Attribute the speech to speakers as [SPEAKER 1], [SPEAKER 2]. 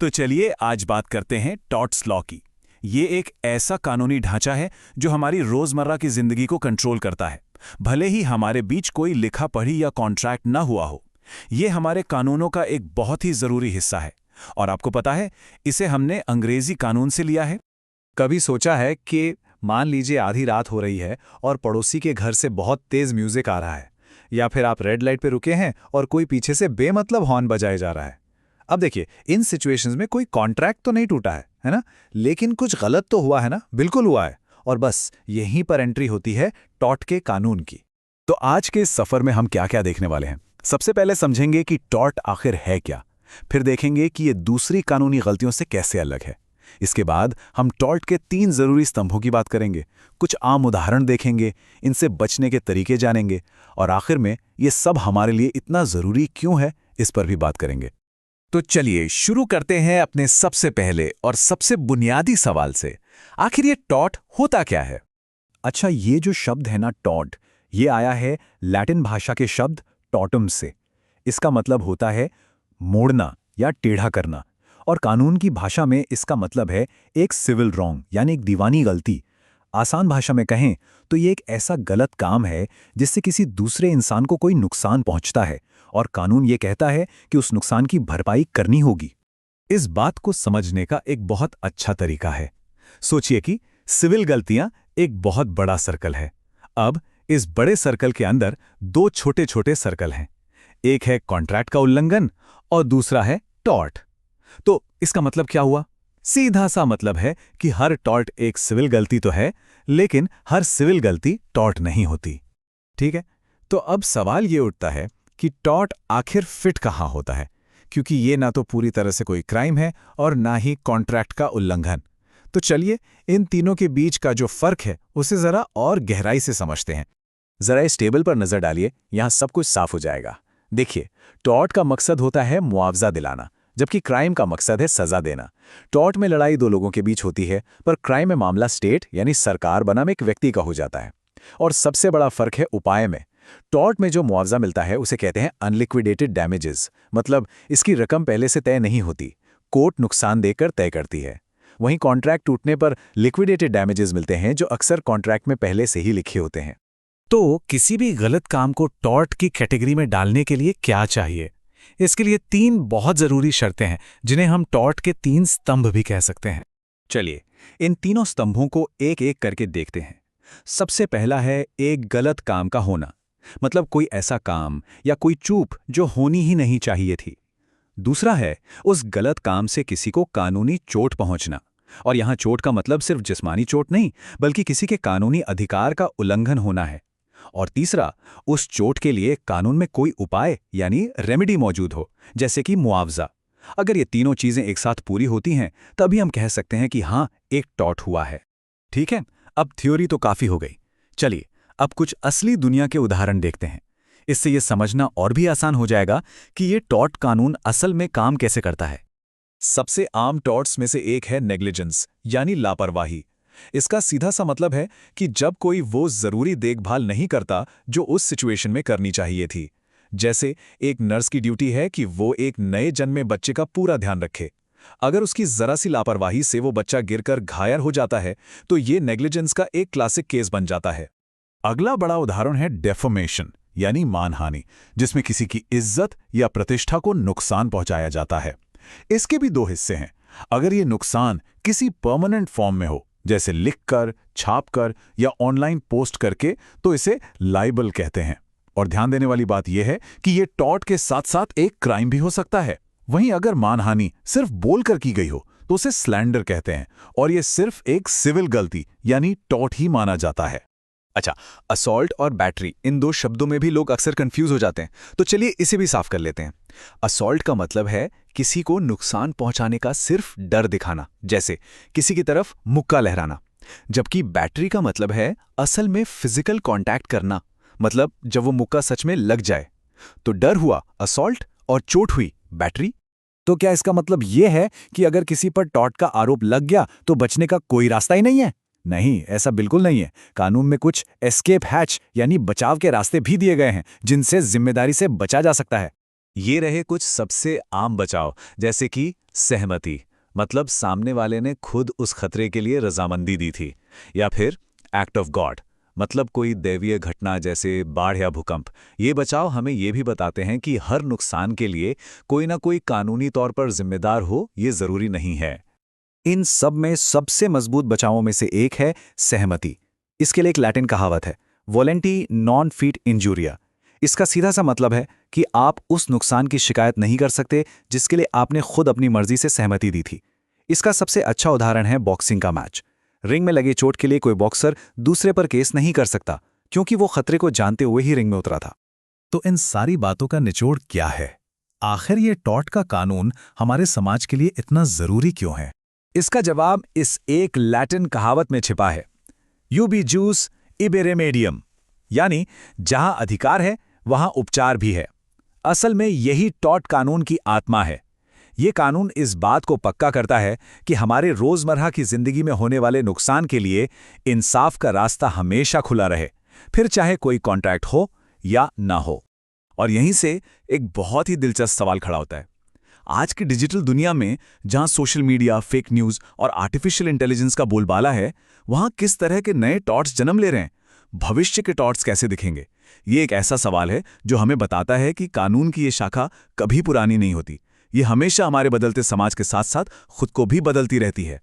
[SPEAKER 1] तो चलिए आज बात करते हैं टॉर्ट्स लॉ की। ये एक ऐसा कानूनी ढांचा है जो हमारी रोजमर्रा की जिंदगी को कंट्रोल करता है, भले ही हमारे बीच कोई लिखा पढ़ी या कॉन्ट्रैक्ट ना हुआ हो। ये हमारे कानूनों का एक बहुत ही जरूरी हिस्सा है। और आपको पता है, इसे हमने अंग्रेजी कानून से लिया है।
[SPEAKER 2] कभी सोचा है कि मान लीजिए आधी रात हो रही है और पड़ोसी के घर से बहुत तेज म्यूजिक आ रहा है, या फिर आप रेड लाइट पे रुके हैं और कोई पीछे से बेमतलब हॉर्न बजाए जा रहा है। अब देखिए, इन सिचुएशंस में कोई कॉन्ट्रैक्ट तो नहीं टूटा है ना? लेकिन कुछ गलत तो हुआ है ना? बिल्कुल हुआ है। और बस यहीं पर एंट्री होती है टॉर्ट के कानून की।
[SPEAKER 1] तो आज के इस सफर में हम क्या क्या देखने वाले हैं। सबसे पहले समझेंगे कि टॉर्ट आखिर है क्या। फिर देखेंगे कि ये दूसरी कानूनी गलतियों से कैसे अलग है। इसके बाद हम टॉर्ट के 3 जरूरी स्तंभों की बात करेंगे, कुछ आम उदाहरण देखेंगे, इनसे बचने के तरीके जानेंगे, और आखिर में ये सब हमारे लिए इतना जरूरी क्यों है, इस पर भी बात करेंगे। तो चलिए शुरू करते हैं अपने सबसे पहले और सबसे बुनियादी सवाल से। आखिर ये टॉर्ट होता क्या है?
[SPEAKER 2] अच्छा, ये जो शब्द है ना टॉर्ट, ये आया है लैटिन भाषा के शब्द टॉर्टम से। इसका मतलब होता है मोड़ना या टेढ़ा करना, और कानून की भाषा में इसका मतलब है एक सिविल रॉन्ग, यानी एक दीवानी गलती। आसान भाषा में कहें तो ये एक ऐसा गलत काम है जिससे किसी दूसरे इंसान को कोई नुकसान पहुंचता है, और कानून ये कहता है कि उस नुकसान की भरपाई करनी होगी।
[SPEAKER 1] इस बात को समझने का एक बहुत अच्छा तरीका है। सोचिए कि सिविल गलतियां एक बहुत बड़ा सर्कल है। अब इस बड़े सर्कल के अंदर 2 छोटे छोटे सर्कल हैं। एक है कॉन्ट्रैक्ट का उल्लंघन और दूसरा है टॉर्ट। तो इसका मतलब क्या हुआ? सीधा सा मतलब है कि हर टॉर्ट एक सिविल गलती तो है, लेकिन हर सिविल गलती टॉर्ट नहीं होती। ठीक है, तो अब सवाल ये उठता है कि टॉर्ट आखिर फिट कहाँ होता है, क्योंकि ये ना तो पूरी तरह से कोई क्राइम है और ना ही कॉन्ट्रैक्ट का उल्लंघन। तो चलिए इन तीनों के बीच का जो फर्क है उसे जरा और गहराई से समझते हैं। जरा इस टेबल पर नजर डालिए, यहां सब कुछ साफ हो जाएगा। देखिए, टॉर्ट का मकसद होता है मुआवजा दिलाना, जबकि क्राइम का मकसद है सजा देना। टॉर्ट में लड़ाई 2 लोगों के बीच होती है, पर क्राइम में मामला स्टेट यानी सरकार बनाम एक व्यक्ति का हो जाता है। और सबसे बड़ा फर्क है उपाय में। टॉर्ट में जो मुआवजा मिलता है उसे कहते हैं अनलिक्विडेटेड डैमेजेस, मतलब इसकी रकम पहले से तय नहीं होती, कोर्ट नुकसान देकर तय करती है। वहीं कॉन्ट्रैक्ट टूटने पर लिक्विडेटेड डैमेजेस मिलते हैं, जो अक्सर कॉन्ट्रैक्ट में पहले से ही लिखे होते हैं। तो किसी भी गलत काम को टॉर्ट की कैटेगरी में डालने के लिए क्या चाहिए? इसके लिए 3 बहुत जरूरी शर्तें हैं, जिन्हें हम टॉर्ट के 3 स्तंभ भी कह सकते हैं। चलिए इन तीनों स्तंभों को एक एक करके देखते हैं। सबसे पहला है एक गलत काम का होना, मतलब कोई ऐसा काम या कोई चूक जो होनी ही नहीं चाहिए थी। दूसरा है उस गलत काम से किसी को कानूनी चोट पहुंचना, और यहां चोट का मतलब सिर्फ जिस्मानी चोट नहीं, बल्कि किसी के कानूनी अधिकार का उल्लंघन होना है। और तीसरा, उस चोट के लिए कानून में कोई उपाय यानी रेमेडी मौजूद हो, जैसे कि मुआवजा। अगर ये तीनों चीजें एक साथ पूरी होती हैं, तभी हम कह सकते हैं कि हां, एक टॉर्ट हुआ है। ठीक है, अब थ्योरी तो काफी हो गई। चलिए अब कुछ असली दुनिया के उदाहरण देखते हैं। इससे यह समझना और भी आसान हो जाएगा कि ये टॉर्ट कानून असल में काम कैसे करता है। सबसे आम टॉर्ट्स में से एक है नेग्लिजेंस, यानी लापरवाही। इसका सीधा सा मतलब है कि जब कोई वो जरूरी देखभाल नहीं करता जो उस सिचुएशन में करनी चाहिए थी। जैसे एक नर्स की ड्यूटी है कि वो एक नए जन्मे बच्चे का पूरा ध्यान रखे। अगर उसकी जरा सी लापरवाही से वो बच्चा गिरकर घायल हो जाता है, तो ये नेग्लिजेंस का एक क्लासिक केस बन जाता है। अगला बड़ा उदाहरण है डेफमेशन, यानी मानहानि, जिसमें किसी की इज्जत या प्रतिष्ठा को नुकसान पहुंचाया जाता है। इसके भी 2 हिस्से हैं। अगर ये नुकसान किसी परमानेंट फॉर्म में हो, जैसे लिखकर, छापकर या ऑनलाइन पोस्ट करके, तो इसे लाइबल कहते हैं। और ध्यान देने वाली बात यह है कि ये टॉर्ट के साथ साथ एक क्राइम भी हो सकता है। वहीं अगर मानहानि सिर्फ बोलकर की गई हो, तो उसे स्लैंडर कहते हैं, और यह सिर्फ एक सिविल गलती यानी टॉर्ट ही माना जाता है। अच्छा, असॉल्ट और बैटरी, इन 2 शब्दों में भी लोग अक्सर कंफ्यूज हो जाते हैं, तो चलिए इसे भी साफ कर लेते हैं। असॉल्ट का मतलब है किसी को नुकसान पहुंचाने का सिर्फ डर दिखाना, जैसे किसी की तरफ मुक्का लहराना। जबकि बैटरी का मतलब है असल में फिजिकल कांटेक्ट करना, मतलब जब वो मुक्का सच में लग जाए। तो डर हुआ असॉल्ट और चोट हुई बैटरी।
[SPEAKER 2] तो क्या इसका मतलब ये है कि अगर किसी पर टॉर्ट का आरोप लग गया तो बचने का कोई रास्ता ही नहीं है? नहीं, ऐसा बिल्कुल नहीं है। कानून में कुछ एस्केप हैच यानी बचाव के रास्ते भी दिए गए हैं, जिनसे जिम्मेदारी से बचा जा सकता है।
[SPEAKER 1] ये रहे कुछ सबसे आम बचाव, जैसे कि सहमति, मतलब सामने वाले ने खुद उस खतरे के लिए रजामंदी दी थी, या फिर एक्ट ऑफ गॉड, मतलब कोई दैवीय घटना जैसे बाढ़ या भूकंप। ये बचाव हमें ये भी बताते हैं कि हर नुकसान के लिए कोई ना कोई कानूनी तौर पर जिम्मेदार हो, ये जरूरी नहीं है।
[SPEAKER 2] इन सब में सबसे मजबूत बचावों में से एक है सहमति। इसके लिए एक लैटिन कहावत है, वोलेंटी नॉन फीट इंजूरिया। इसका सीधा सा मतलब है कि आप उस नुकसान की शिकायत नहीं कर सकते जिसके लिए आपने खुद अपनी मर्जी से सहमति दी थी। इसका सबसे अच्छा उदाहरण है बॉक्सिंग का मैच। रिंग में लगे चोट के लिए कोई बॉक्सर दूसरे पर केस नहीं कर सकता, क्योंकि वो खतरे को जानते हुए ही रिंग में उतरा था।
[SPEAKER 1] तो इन सारी बातों का निचोड़ क्या है? आखिर ये टॉर्ट का कानून हमारे समाज के लिए इतना जरूरी क्यों है? इसका जवाब इस एक लैटिन कहावत में छिपा है, यूबी जूस इबे रेमेडियम, यानी जहां अधिकार है वहां उपचार भी है। असल में यही टॉर्ट कानून की आत्मा है। ये कानून इस बात को पक्का करता है कि हमारे रोजमर्रा की जिंदगी में होने वाले नुकसान के लिए इंसाफ का रास्ता हमेशा खुला रहे, फिर चाहे कोई कॉन्ट्रैक्ट हो या ना हो। और यहीं से एक बहुत ही दिलचस्प सवाल खड़ा होता है। आज की डिजिटल दुनिया में जहां सोशल मीडिया, फेक न्यूज़ और आर्टिफिशियल इंटेलिजेंस का बोलबाला है, वहां किस तरह के नए टॉर्ट्स जन्म ले रहे हैं? भविष्य के टॉर्ट्स कैसे दिखेंगे? ये एक ऐसा सवाल है जो हमें बताता है कि कानून की ये शाखा कभी पुरानी नहीं होती। ये हमेशा हमारे बदलते समाज के साथ साथ खुद को भी बदलती रहती है।